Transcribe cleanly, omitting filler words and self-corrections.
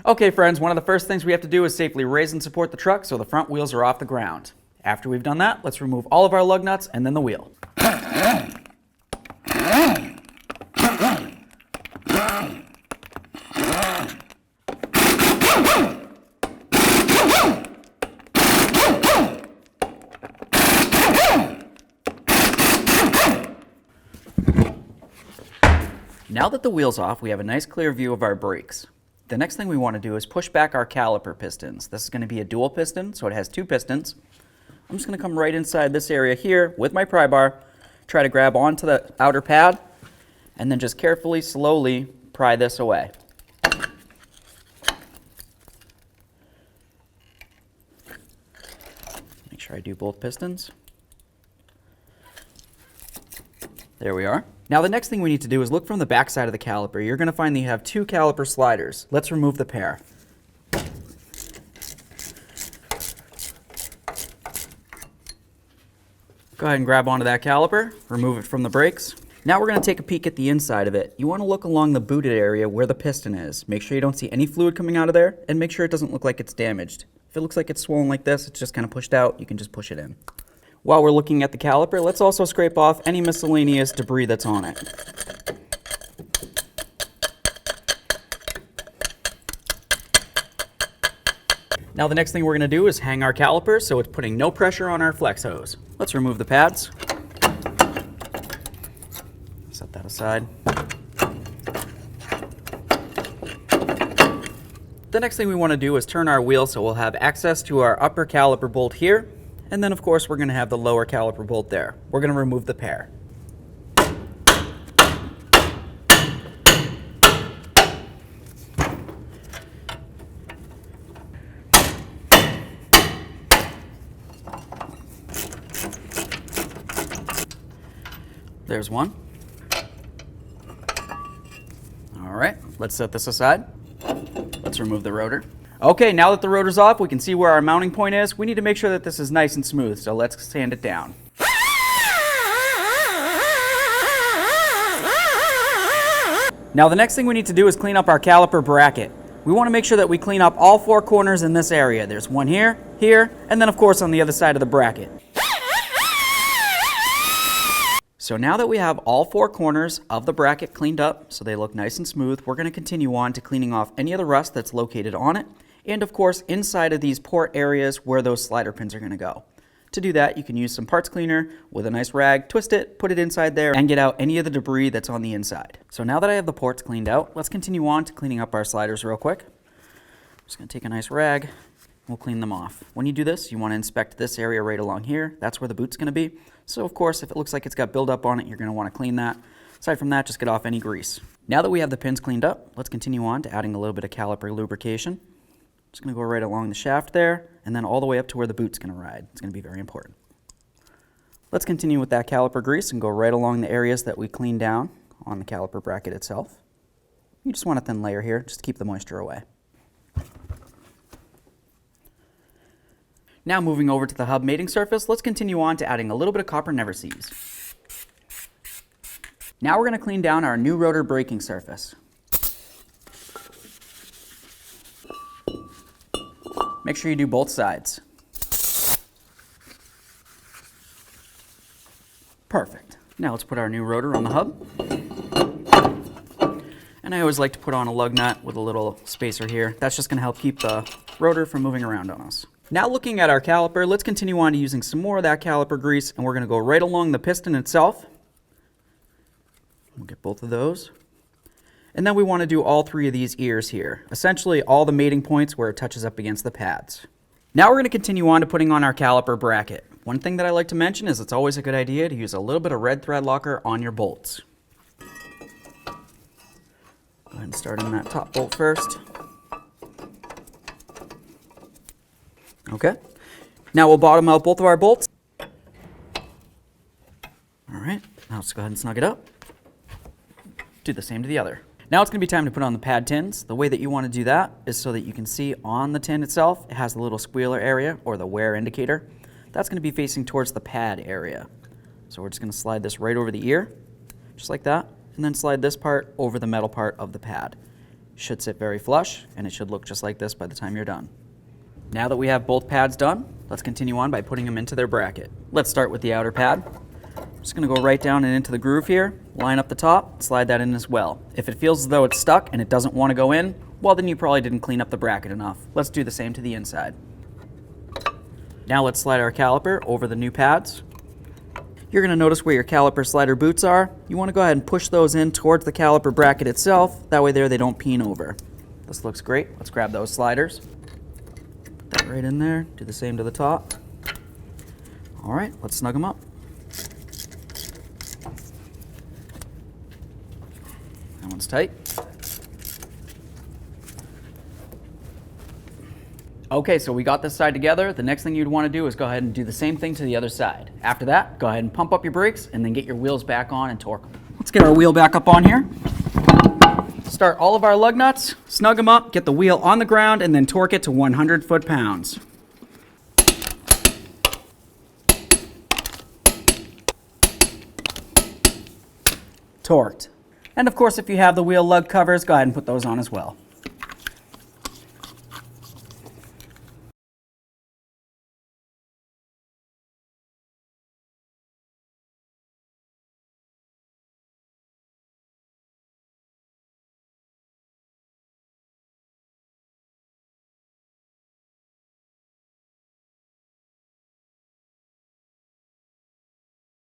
Okay friends, one of the first things we have to do is safely raise and support the truck so the front wheels are off the ground. After we've done that, let's remove all of our lug nuts and then the wheel. Now that the wheel's off, we have a nice clear view of our brakes. The next thing we want to do is push back our caliper pistons. This is going to be a dual piston, so it has two pistons. I'm just going to come right inside this area here with my pry bar, try to grab onto the outer pad, and then just carefully, slowly pry this away. Make sure I do both pistons. There we are. Now the next thing we need to do is look from the back side of the caliper. You're going to find that you have two caliper sliders. Let's remove the pair. Go ahead and grab onto that caliper, remove it from the brakes. Now we're going to take a peek at the inside of it. You want to look along the booted area where the piston is. Make sure you don't see any fluid coming out of there, and make sure it doesn't look like it's damaged. If it looks like it's swollen like this, it's just kind of pushed out, you can just push it in. While we're looking at the caliper, let's also scrape off any miscellaneous debris that's on it. Now the next thing we're going to do is hang our caliper so it's putting no pressure on our flex hose. Let's remove the pads. Set that aside. The next thing we want to do is turn our wheel so we'll have access to our upper caliper bolt here. And then of course we're going to have the lower caliper bolt there. We're going to remove the pair. There's one. All right, let's set this aside. Let's remove the rotor. Okay, now that the rotor's off, we can see where our mounting point is. We need to make sure that this is nice and smooth, so let's sand it down. Now the next thing we need to do is clean up our caliper bracket. We want to make sure that we clean up all four corners in this area. There's one here, here, and then of course on the other side of the bracket. So now that we have all four corners of the bracket cleaned up so they look nice and smooth, we're going to continue on to cleaning off any of the rust that's located on it, and of course inside of these port areas where those slider pins are going to go. To do that, you can use some parts cleaner with a nice rag, twist it, put it inside there, and get out any of the debris that's on the inside. So now that I have the ports cleaned out, let's continue on to cleaning up our sliders real quick. I'm just going to take a nice rag. We'll clean them off. When you do this, you want to inspect this area right along here. That's where the boot's going to be. So of course, if it looks like it's got buildup on it, you're going to want to clean that. Aside from that, just get off any grease. Now that we have the pins cleaned up, let's continue on to adding a little bit of caliper lubrication. Just going to go right along the shaft there, and then all the way up to where the boot's going to ride. It's going to be very important. Let's continue with that caliper grease and go right along the areas that we cleaned down on the caliper bracket itself. You just want a thin layer here, just to keep the moisture away. Now moving over to the hub mating surface, let's continue on to adding a little bit of copper never sees. Now we're going to clean down our new rotor braking surface. Make sure you do both sides. Perfect. Now let's put our new rotor on the hub. And I always like to put on a lug nut with a little spacer here. That's just going to help keep the rotor from moving around on us. Now looking at our caliper, let's continue on to using some more of that caliper grease, and we're going to go right along the piston itself. We'll get both of those. And then we want to do all three of these ears here, essentially all the mating points where it touches up against the pads. Now we're going to continue on to putting on our caliper bracket. One thing that I like to mention is it's always a good idea to use a little bit of red thread locker on your bolts. Go ahead and start in that top bolt first. Okay, now we'll bottom out both of our bolts. All right, now let's go ahead and snug it up. Do the same to the other. Now it's going to be time to put on the pad tins. The way that you want to do that is so that you can see on the tin itself, it has the little squealer area or the wear indicator. That's going to be facing towards the pad area. So we're just going to slide this right over the ear, just like that, and then slide this part over the metal part of the pad. Should sit very flush, and it should look just like this by the time you're done. Now that we have both pads done, let's continue on by putting them into their bracket. Let's start with the outer pad. I'm just going to go right down and into the groove here, line up the top, slide that in as well. If it feels as though it's stuck and it doesn't want to go in, well then you probably didn't clean up the bracket enough. Let's do the same to the inside. Now let's slide our caliper over the new pads. You're going to notice where your caliper slider boots are. You want to go ahead and push those in towards the caliper bracket itself. That way there they don't peen over. This looks great. Let's grab those sliders. Put that right in there. Do the same to the top. All right, let's snug them up. That one's tight. Okay, so we got this side together. The next thing you'd want to do is go ahead and do the same thing to the other side. After that, go ahead and pump up your brakes and then get your wheels back on and torque them. Let's get our wheel back up on here. Start all of our lug nuts, snug them up, get the wheel on the ground, and then torque it to 100 foot-pounds. Torqued. And of course, if you have the wheel lug covers, go ahead and put those on as well.